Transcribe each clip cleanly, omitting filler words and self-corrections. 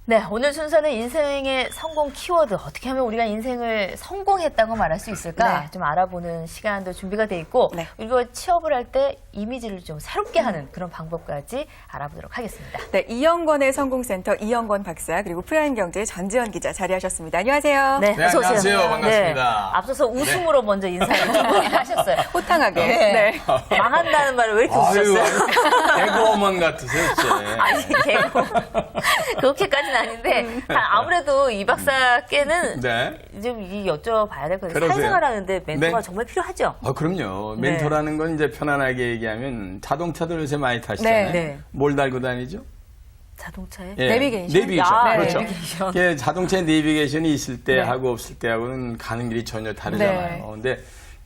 네, 오늘 순서는 인생의 성공 키워드, 어떻게 하면 우리가 인생을 성공했다고 말할 수 있을까? 네. 좀 알아보는 시간도 준비가 돼 있고, 네. 그리고 취업을 할 때 이미지를 좀 새롭게 하는 그런 방법까지 알아보도록 하겠습니다. 네, 이영권의 성공센터 이영권 박사 그리고 프라임경제의 전지현 기자 자리하셨습니다. 안녕하세요. 네, 네, 어서 오세요. 안녕하세요. 반갑습니다. 네, 앞서서 웃음으로 먼저 인사를 두 분이 하셨어요. 호탕하게. 네. 네. 망한다는 말을 왜 이렇게 아유, 웃으셨어요? 개그워먼 같으세요, 진짜. 아니, 개고 그렇게까지는 아닌데 아무래도 이 박사께는 네. 좀 여쭤봐야 될 것 같아요. 그러세요. 사회생활 하는데 멘토가 네. 정말 필요하죠? 그럼요. 네. 멘토라는 건 이제 편안하게 얘기하면 자동차들 요새 많이 타시잖아요. 네, 네. 뭘 달고 다니죠? 자동차에? 예, 내비게이션. 내비게이션. 아, 그렇죠. 내비게이션. 예, 자동차에 내비게이션이 있을 때 네. 하고 없을 때 하고는 가는 길이 전혀 다르잖아요. 네. 근데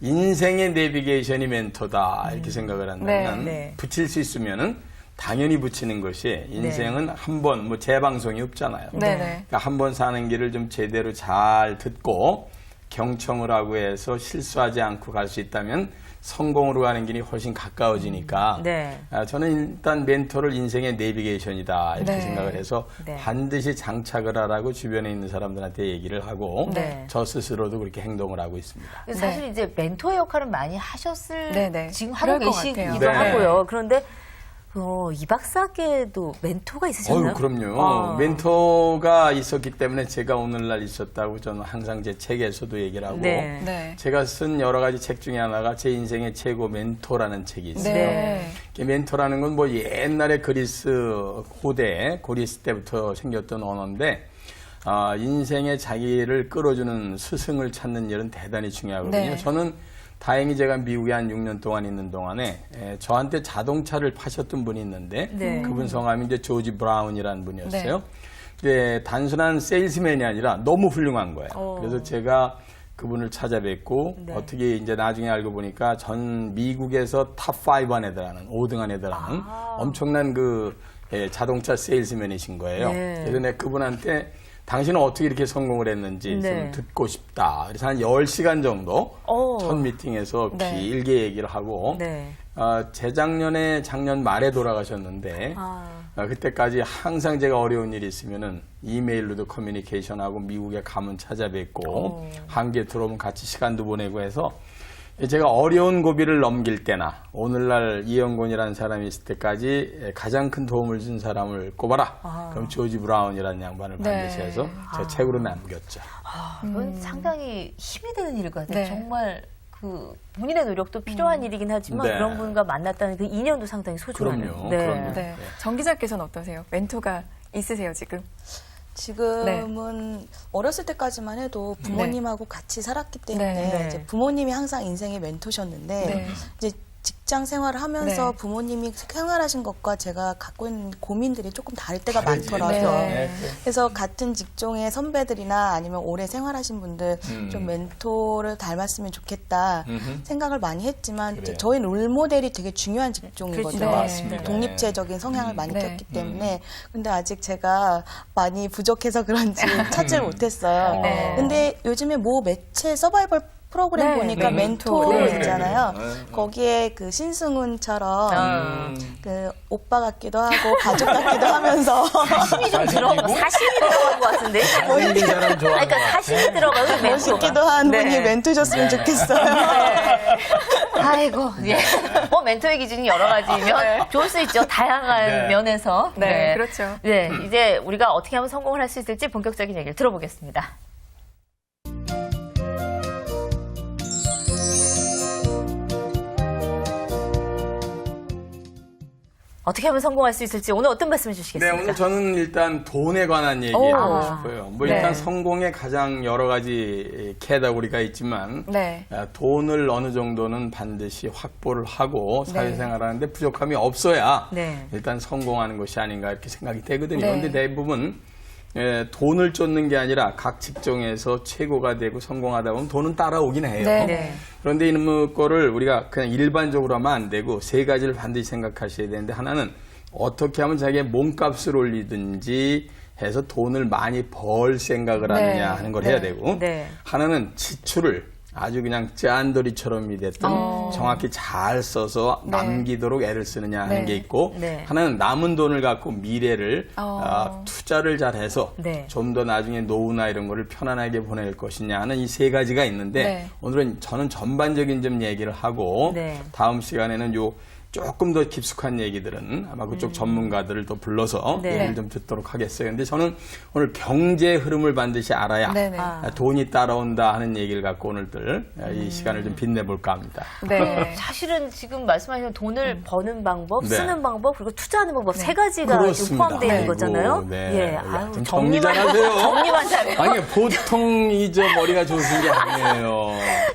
인생의 내비게이션이 멘토다 이렇게 생각을 한다면 네. 붙일 수 있으면은 당연히 붙이는 것이 인생은 한 번 뭐 재방송이 없잖아요. 네네. 그러니까 한 번 사는 길을 좀 제대로 잘 듣고 경청을 하고 해서 실수하지 않고 갈 수 있다면 성공으로 가는 길이 훨씬 가까워지니까 네. 저는 일단 멘토를 인생의 내비게이션이다 이렇게 네. 생각을 해서 네. 반드시 장착을 하라고 주변에 있는 사람들한테 얘기를 하고 네. 저 스스로도 그렇게 행동을 하고 있습니다. 사실 이제 멘토의 역할은 많이 하셨을 네네. 지금 하고 그럴 것 계시기도 같아요. 네. 하고요. 그런데 이 박사께도 멘토가 있으셨나요? 그럼요. 멘토가 있었기 때문에 제가 오늘날 있었다고 저는 항상 제 책에서도 얘기를 하고 네. 네. 제가 쓴 여러 가지 책 중에 하나가 제 인생의 최고 멘토라는 책이 있어요. 네. 이 멘토라는 건 뭐 옛날에 그리스 고대 고리스 때부터 생겼던 언어인데 인생의 자기를 끌어주는 스승을 찾는 일은 대단히 중요하거든요. 네. 저는 다행히 제가 미국에 한 6년 동안 있는 동안에 저한테 자동차를 파셨던 분이 있는데 네. 그분 성함이 이제 조지 브라운이라는 분이었어요. 근데 단순한 세일스맨이 아니라 너무 훌륭한 거예요. 그래서 제가 그분을 찾아뵙고 네. 어떻게 이제 나중에 알고 보니까 전 미국에서 탑5 안에 들어가는 5등 안에 들어가는 엄청난 그 자동차 세일스맨이신 거예요. 네. 그래서 내가 그분한테 당신은 어떻게 이렇게 성공을 했는지 네. 좀 듣고 싶다. 그래서 한 10시간 정도 첫 미팅에서 네. 길게 얘기를 하고 네. 재작년에 작년 말에 돌아가셨는데 그때까지 항상 제가 어려운 일이 있으면은 이메일로도 커뮤니케이션하고 미국에 가면 찾아뵙고 한국에 들어오면 같이 시간도 보내고 해서 제가 어려운 고비를 넘길 때나 오늘날 이영권이라는 사람이 있을 때까지 가장 큰 도움을 준 사람을 꼽아라. 그럼 조지 브라운이라는 양반을 반드시 해서 제 책으로 남겼죠. 이건 상당히 힘이 되는 일일 것 같아요. 네. 정말 그 본인의 노력도 필요한 일이긴 하지만 네. 그런 분과 만났다는 그 인연도 상당히 소중하네요. 그럼요. 네. 그럼요. 네. 정 기자께서는 어떠세요? 멘토가 있으세요, 지금? 지금은 어렸을 때까지만 해도 부모님하고 같이 살았기 때문에 네. 이제 부모님이 항상 인생의 멘토셨는데 네. 이제 직장 생활을 하면서 네. 부모님이 생활하신 것과 제가 갖고 있는 고민들이 조금 다를 때가 다르지. 많더라고요. 네. 그래서 같은 직종의 선배들이나 아니면 오래 생활하신 분들 좀 멘토를 닮았으면 좋겠다 생각을 많이 했지만 이제 그래요. 저희 롤모델이 되게 중요한 직종이거든요. 그렇죠. 맞습니다. 독립체적인 성향을 많이 네. 켰기 때문에 근데 아직 제가 많이 부족해서 그런지 찾지를 못했어요. 네. 근데 요즘에 모 매체 서바이벌 프로그램 네, 보니까 네. 멘토 네. 있잖아요. 네. 거기에 그 신승훈처럼 그 오빠 같기도 하고 가족 같기도 하면서 사심이 좀 들어가, 사심이 들어간 것 같은데. 잘생긴 사람 좋아하는 그러니까 것 같아. 사심이 들어가고 멘토가. 멋있기도 한 네. 분이 멘토셨으면 좋겠어요. 아이고, 예. 뭐 멘토의 기준이 여러 가지면 좋을 수 있죠. 다양한 네. 면에서. 네, 그렇죠. 네, 이제 우리가 어떻게 하면 성공을 할 수 있을지 본격적인 얘기를 들어보겠습니다. 어떻게 하면 성공할 수 있을지 오늘 어떤 말씀을 네, 주시겠습니까? 오늘 저는 일단 돈에 관한 얘기 오. 하고 싶어요. 뭐 네. 일단 성공에 가장 여러 가지 캐다고리가 있지만 네. 돈을 어느 정도는 반드시 확보를 하고 네. 사회생활하는데 부족함이 없어야 네. 일단 성공하는 것이 아닌가 이렇게 생각이 되거든요. 네. 그런데 대부분 돈을 쫓는 게 아니라 각 직종에서 최고가 되고 성공하다 보면 돈은 따라오긴 해요. 네. 네. 그런데 이런 거를 우리가 그냥 일반적으로 하면 안 되고 세 가지를 반드시 생각하셔야 되는데 하나는 어떻게 하면 자기의 몸값을 올리든지 해서 돈을 많이 벌 생각을 하느냐 하는 걸 해야 되고 네. 하나는 지출을 아주 그냥 짠돌이처럼이 됐든 정확히 잘 써서 남기도록 애를 쓰느냐 하는 네. 게 있고 네. 하나는 남은 돈을 갖고 미래를 투자를 잘해서 네. 좀 더 나중에 노후나 이런 거를 편안하게 보낼 것이냐 하는 이 세 가지가 있는데 네. 오늘은 저는 전반적인 좀 얘기를 하고 네. 다음 시간에는 요 조금 더 깊숙한 얘기들은 아마 그쪽 전문가들을 또 불러서 네. 얘기를 좀 듣도록 하겠어요. 근데 저는 오늘 경제 흐름을 반드시 알아야 네네. 돈이 따라온다 하는 얘기를 갖고 오늘들 이 시간을 좀 빛내볼까 합니다. 네. 사실은 지금 말씀하신 돈을 버는 방법, 네. 쓰는 방법, 그리고 투자하는 방법 세 가지가 지금 그렇습니다. 포함되어 있는 아이고, 거잖아요. 네. 예, 야, 아유, 좀 정리 잘하세요. 정리만 잘해요. 아니 보통 저 머리가 좋으신 게 아니에요.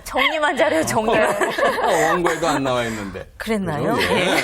정리만 잘해요, 정리. 원고에도 안 나와 있는데. 그랬나요? 그죠? 예.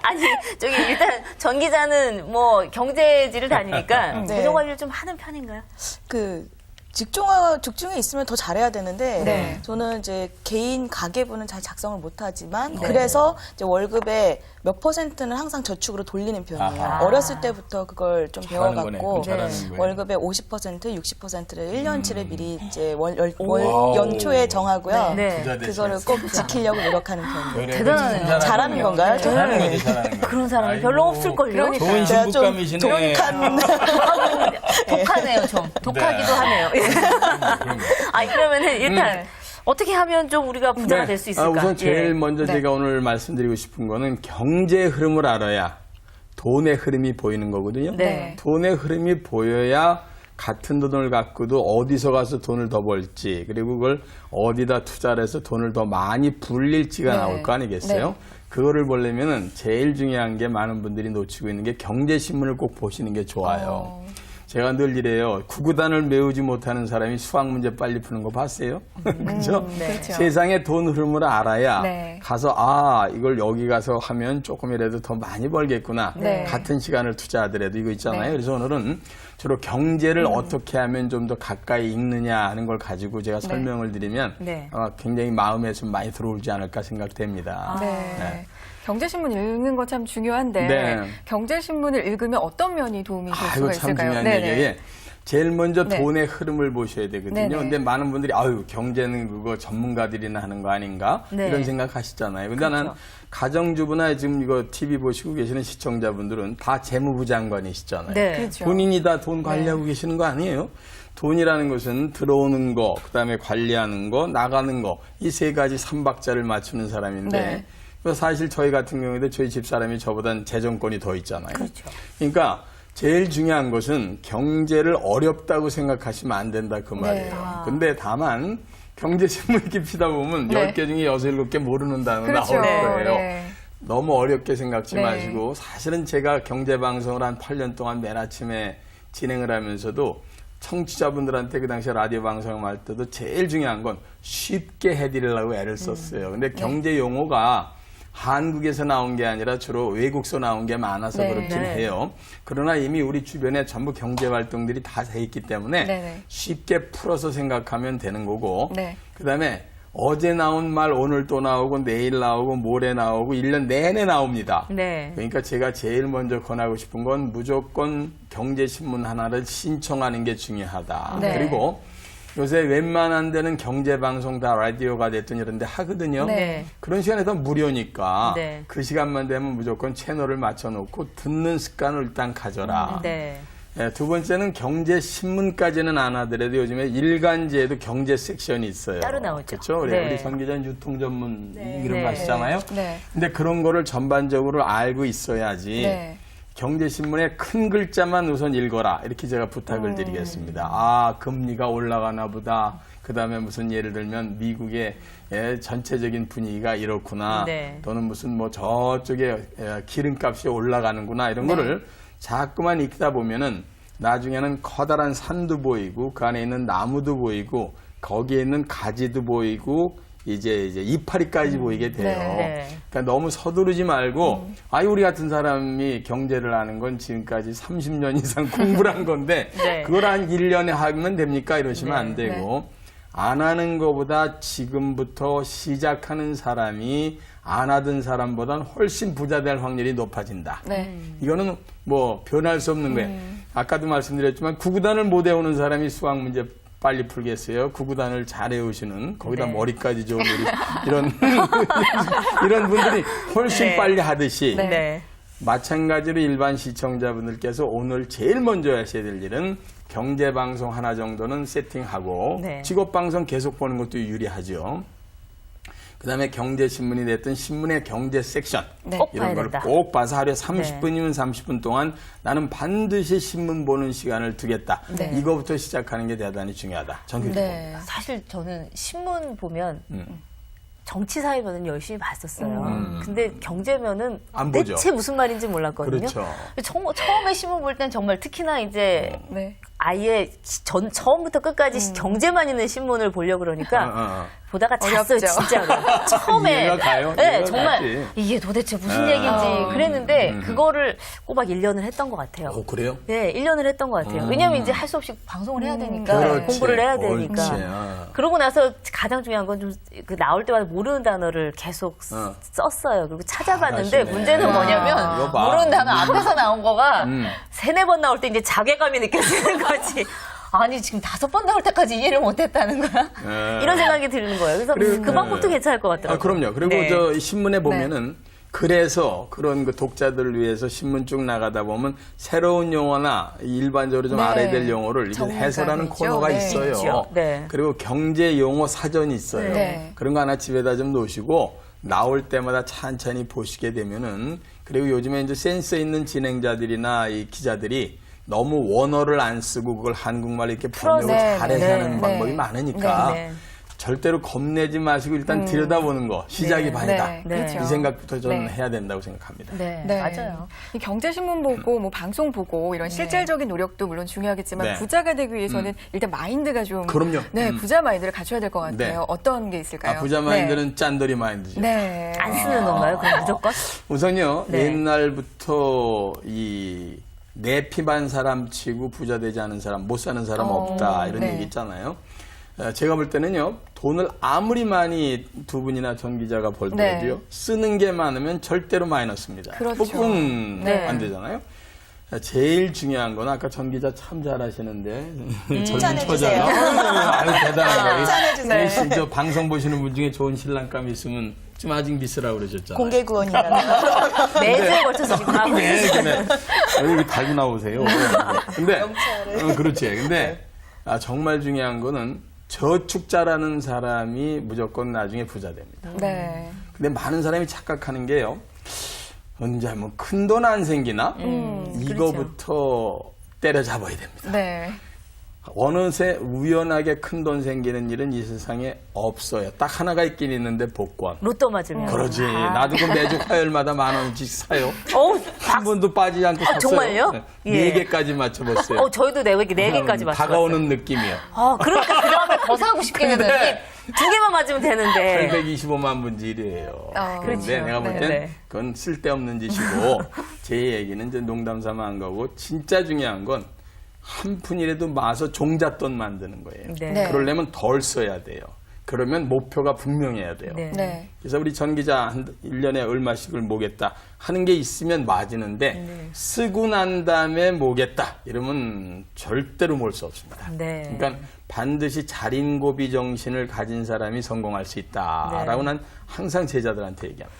아니, 저기 일단 전 기자는 뭐 경제지를 다니니까 네. 재정 관리를 좀 하는 편인가요? 그 직종에 있으면 더 잘해야 되는데 네. 저는 이제 개인 가계부는 잘 작성을 못하지만 그래서 이제 월급의 몇 %는 항상 저축으로 돌리는 편이에요. 아하. 어렸을 때부터 그걸 좀 잘하는 배워갖고 거네. 잘하는 거예요. 월급의 50%, 60%를 1년치를 미리 이제 와우. 연초에 정하고요. 네. 부자 그거를 꼭 지키려고 노력하는 편이에요. 대단하네요. 잘하는 건가요? 잘하는 거지, 잘하는 거. 그런 사람이 별로 없을걸요? 좋은 제가 좀 신부감이시네. 독한 독하네요, 좀. 독하기도 하네요. 아니, 그러면은 일단 어떻게 하면 좀 우리가 부자가 될 수 있을까? 우선 제일 예. 먼저 제가 오늘 말씀드리고 싶은 거는 경제 흐름을 알아야 돈의 흐름이 보이는 거거든요. 네. 돈의 흐름이 보여야 같은 돈을 갖고도 어디서 가서 돈을 더 벌지 그리고 그걸 어디다 투자를 해서 돈을 더 많이 불릴지가 네. 나올 거 아니겠어요? 네. 그거를 보려면은 제일 중요한 게 많은 분들이 놓치고 있는 게 경제신문을 꼭 보시는 게 좋아요. 제가 늘 이래요. 구구단을 메우지 못하는 사람이 수학 문제 빨리 푸는 거 봤어요? 그죠? 네. 그렇죠. 세상의 돈 흐름을 알아야 네. 가서 이걸 여기 가서 하면 조금이라도 더 많이 벌겠구나. 네. 같은 시간을 투자하더라도 이거 있잖아요. 네. 그래서 오늘은 주로 경제를 어떻게 하면 좀 더 가까이 읽느냐 하는 걸 가지고 제가 설명을 드리면 네. 굉장히 마음에 좀 많이 들어오지 않을까 생각됩니다. 네. 네. 경제신문 읽는 거 참 중요한데 네. 경제신문을 읽으면 어떤 면이 도움이 될 수가 참 있을까요? 중요한 네네. 얘기예요. 제일 먼저 네. 돈의 흐름을 보셔야 되거든요. 네네. 근데 많은 분들이 경제는 그거 전문가들이나 하는 거 아닌가 네. 이런 생각하시잖아요. 근데 난 그렇죠. 가정주부나 지금 이거 TV 보시고 계시는 시청자분들은 다 재무부 장관이시잖아요. 네. 그렇죠. 본인이 다 돈 관리하고 계시는 거 아니에요? 돈이라는 것은 들어오는 거, 그다음에 관리하는 거, 나가는 거 이 세 가지 삼박자를 맞추는 사람인데 네. 그래서 사실 저희 같은 경우에도 저희 집사람이 저보단 재정권이 더 있잖아요. 그렇죠. 그러니까 제일 중요한 것은 경제를 어렵다고 생각하시면 안 된다 그 말이에요. 근데 다만 경제신문 이렇게 피다 보면 네. 10개 중에 6, 7개 모르는 단어 그렇죠. 나올 거예요. 네. 너무 어렵게 생각지 네. 마시고 사실은 제가 경제방송을 한 8년 동안 맨 아침에 진행을 하면서도 청취자분들한테 그 당시에 라디오 방송을 할 때도 제일 중요한 건 쉽게 해드리려고 애를 썼어요. 근데 경제 용어가 한국에서 나온 게 아니라 주로 외국서 나온 게 많아서 네. 그렇긴 네. 해요. 그러나 이미 우리 주변에 전부 경제 활동들이 다 돼 있기 때문에 네네. 쉽게 풀어서 생각하면 되는 거고 네. 그다음에 어제 나온 말 오늘 또 나오고 내일 나오고 모레 나오고 1년 내내 나옵니다. 네. 그러니까 제가 제일 먼저 권하고 싶은 건 무조건 경제신문 하나를 신청하는 게 중요하다. 네. 그리고 요새 웬만한 데는 경제방송 다 라디오가 됐든 이런 데 하거든요. 네. 그런 시간에 다 무료니까 네. 그 시간만 되면 무조건 채널을 맞춰놓고 듣는 습관을 일단 가져라. 네. 예, 두 번째는 경제신문까지는 안 하더라도 요즘에 일간지에도 경제 섹션이 있어요. 따로 나오죠. 그렇죠? 네. 우리 전 기자는 유통 전문 이런 거 하시잖아요. 네. 근데 그런 거를 전반적으로 알고 있어야지 네. 경제신문에 큰 글자만 우선 읽어라. 이렇게 제가 부탁을 드리겠습니다. 금리가 올라가나 보다. 그 다음에 무슨 예를 들면 미국의 전체적인 분위기가 이렇구나. 네. 또는 무슨 뭐 저쪽에 기름값이 올라가는구나. 이런 거를 자꾸만 읽다 보면은 나중에는 커다란 산도 보이고 그 안에 있는 나무도 보이고 거기에 있는 가지도 보이고 이제 이파리까지 보이게 돼요. 네. 그러니까 너무 서두르지 말고 우리 같은 사람이 경제를 하는 건 지금까지 30년 이상 공부를 한 건데 네. 그걸 한 1년에 하면 됩니까? 이러시면 안 되고 안 하는 것보다 지금부터 시작하는 사람이 안 하던 사람보다는 훨씬 부자 될 확률이 높아진다. 네. 이거는 뭐 변할 수 없는 거예요. 아까도 말씀드렸지만 구구단을 못 외우는 사람이 수학 문제 빨리 풀겠어요. 구구단을 잘 외우시는 거기다 네. 머리까지 좋은 우리 이런 이런 분들이 훨씬 네. 빨리 하듯이 네. 마찬가지로 일반 시청자분들께서 오늘 제일 먼저 하셔야 될 일은 경제방송 하나 정도는 세팅하고 네. 직업방송 계속 보는 것도 유리하죠. 그 다음에 경제신문이 됐든 신문의 경제 섹션 네. 꼭 이런 봐야 걸 된다. 꼭 봐서 하루에 30분이면 30분 동안 나는 반드시 신문 보는 시간을 두겠다. 네. 이거부터 시작하는 게 대단히 중요하다. 저는 그렇게 네. 봅니다. 사실 저는 신문 보면 정치사회면은 열심히 봤었어요. 근데 경제면은 안 보죠. 대체 무슨 말인지 몰랐거든요. 그렇죠. 처음에 신문 볼 땐 정말 특히나 이제 네. 아예 처음부터 끝까지 경제만 있는 신문을 보려고 그러니까 보다가 잤어요, 어렵죠. 진짜로. 처음에. 이해가 가요? 네, 이해가 정말 가지. 이게 도대체 무슨 얘기인지 그랬는데 그거를 꼬박 1년을 했던 것 같아요. 그래요? 네, 1년을 했던 것 같아요. 왜냐면 이제 할 수 없이 방송을 해야 되니까, 그렇지. 공부를 해야 되니까. 옳지. 그러고 나서 가장 중요한 건 좀 나올 때마다 모르는 단어를 계속 썼어요. 그리고 찾아봤는데 잘하시네. 문제는 이거 뭐냐면 봐. 모르는 단어 앞에서 나온 거가 3-4번 나올 때 이제 자괴감이 느껴지는 거지. 아니 지금 5번 나올 때까지 이해를 못했다는 거야? 네. 이런 생각이 드는 거예요. 그래서 그 방법도 괜찮을 것 같더라고요. 그럼요. 그리고 네. 저 신문에 보면은 그래서 그런 그 독자들을 위해서 신문 쭉 나가다 보면 새로운 용어나 일반적으로 좀 네. 알아야 될 용어를 이제 정리가 해설하는 되죠. 코너가 네. 있어요. 있죠. 네. 그리고 경제 용어 사전이 있어요. 네. 그런 거 하나 집에다 좀 놓으시고 나올 때마다 천천히 보시게 되면은 그리고 요즘에 이제 센스 있는 진행자들이나 이 기자들이 너무 원어를 안 쓰고 그걸 한국말로 이렇게 번역을 네, 잘해서 네, 하는 네. 방법이 많으니까 네, 네. 절대로 겁내지 마시고 일단 들여다보는 거 시작이 네. 반이다. 네, 네. 그렇죠. 이 생각부터 저는 네. 해야 된다고 생각합니다. 네, 네. 맞아요. 이 경제신문 보고 뭐 방송 보고 이런 실질적인 노력도 물론 중요하겠지만 네. 부자가 되기 위해서는 일단 마인드가 좀 그럼요. 네, 부자 마인드를 갖춰야 될 것 같아요. 네. 어떤 게 있을까요? 부자 마인드는 짠돌이 마인드죠. 네. 안 쓰는 건가요? 그럼 무조건? 우선요, 네. 옛날부터 이 내 피반 사람 치고 부자 되지 않은 사람, 못 사는 사람 없다 이런 네. 얘기 있잖아요. 제가 볼 때는요, 돈을 아무리 많이 두 분이나 전 기자가 벌더라도요, 네. 쓰는 게 많으면 절대로 마이너스입니다. 그렇죠. 뿡 네. 안 되잖아요. 제일 중요한 건 아까 전 기자 참 잘하시는데 젊은 칭찬해주세요. 처잖아. 아유 대단하다. 칭찬해주세요. 저 방송 보시는 분 중에 좋은 신랑감 있으면 좀 아직 미스라고 그러셨잖아요. 공개 구원이라는 매주에 걸쳐서 지금 하고 네, 있어요. 네. 여기 달고 나오세요. 근데 그렇지. 근데 정말 중요한 거는 저축자라는 사람이 무조건 나중에 부자 됩니다. 네. 근데 많은 사람이 착각하는 게요. 언제 뭐 큰 돈 안 생기나? 이거부터 때려잡아야 됩니다. 네. 어느새 우연하게 큰 돈 생기는 일은 이 세상에 없어요. 딱 하나가 있긴 있는데 복권. 로또 맞으면. 그러지. 아. 나도 그 매주 화요일마다 10,000원씩 사요. 어우, 한 번도 빠지지 않고 샀어요. 정말요? 네. 예. 4개까지 맞춰봤어요. 저희도 4개까지 맞췄어요. 다가오는 느낌이요. 그러니까 그 다음에 더 사고 싶겠는데. 근데 2개만 맞으면 되는데. 825만 분질이에요. 그런데 그렇죠. 내가 볼 네, 땐 네. 그건 쓸데없는 짓이고 제 얘기는 이제 농담 삼아 한 거고 진짜 중요한 건 한 푼이라도 마서 종잣돈 만드는 거예요. 네. 네. 그러려면 덜 써야 돼요. 그러면 목표가 분명해야 돼요. 네. 네. 그래서 우리 전 기자 1년에 얼마씩을 모겠다 하는 게 있으면 맞이는데 쓰고 난 다음에 모겠다 이러면 절대로 몰 수 없습니다. 네. 그러니까 반드시 자린고비 정신을 가진 사람이 성공할 수 있다라고 난 항상 제자들한테 얘기합니다.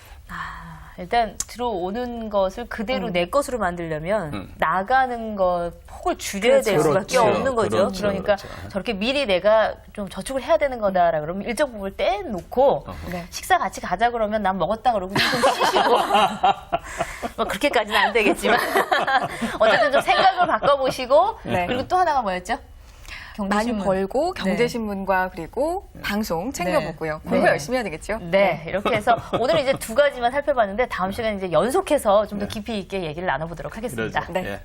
일단 들어오는 것을 그대로 내 것으로 만들려면 나가는 것 폭을 줄여야 될 수밖에 그렇죠. 없는 거죠. 그렇죠. 그러니까 그렇죠. 저렇게 미리 내가 좀 저축을 해야 되는 거다라 그러면 일정 부분을 떼놓고 네. 식사 같이 가자 그러면 난 먹었다 그러고 좀 쉬시고 뭐 그렇게까지는 안 되겠지만 어쨌든 좀 생각을 바꿔보시고 네. 그리고 또 하나가 뭐였죠? 많이 경제신문. 벌고 경제신문과 그리고 방송 챙겨보고요. 공부 네. 열심히 해야 되겠죠? 네, 이렇게 해서 오늘 이제 2가지만 살펴봤는데 다음 시간에 이제 연속해서 좀 더 깊이 있게 얘기를 나눠보도록 하겠습니다. 그러죠. 네. 예.